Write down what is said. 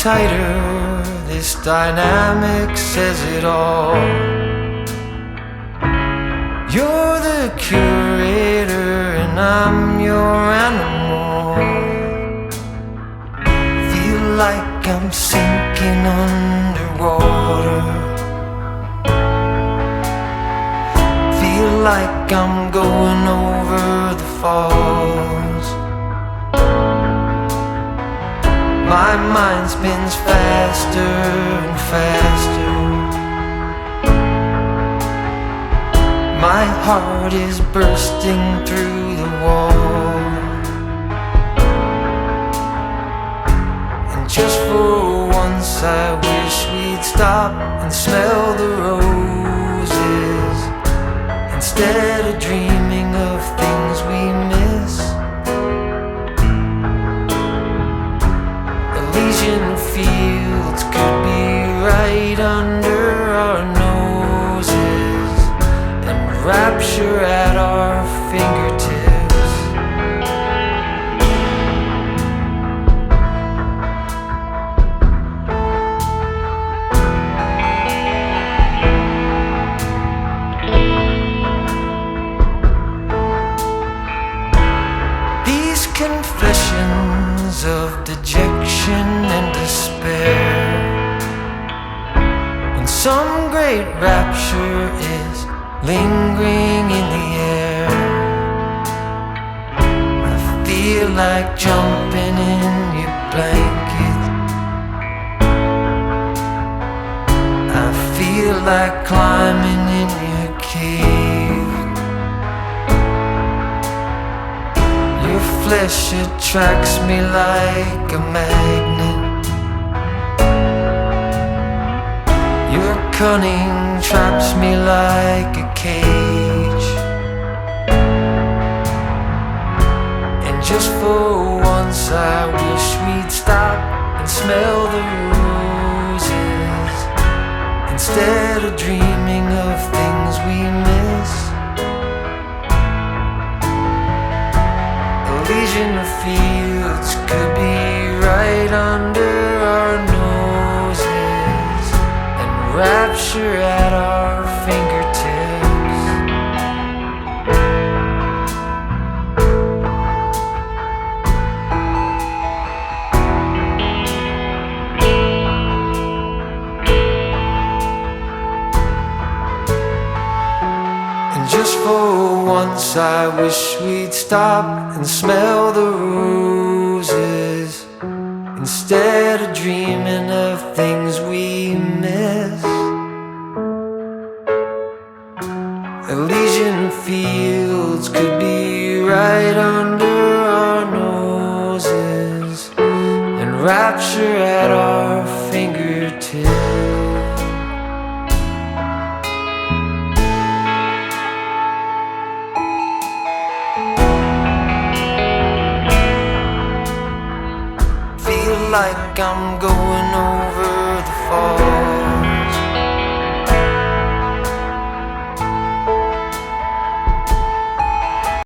tighter, this dynamic says it all. You're the curator and I'm your animal. Feel like I'm sinking underwater. Feel like I'm going over the falls. My mind spins faster and faster. My heart is bursting through the wall. And just for once I wish we'd stop and smell the roses, instead of dreaming of things we miss. Elysian fields could be right under our noses, and rapture at our fingertips. These confessions of dejection and despair, when some great rapture is lingering in the air, I feel like jumping in your blanket. I feel like climbing in your cave. Your flesh attracts me like a magnet. Your cunning traps me like a cage. And just for once I wish we'd stop and smell the roses, instead of dreaming of things we miss. Elysian fields could be right under our noses, and rapture at our fingertips. And just for once I wish we'd stop and smell the roses, instead of dreaming of things we miss. Elysian fields could be right under our noses, and rapture at our fingertips. Like I'm going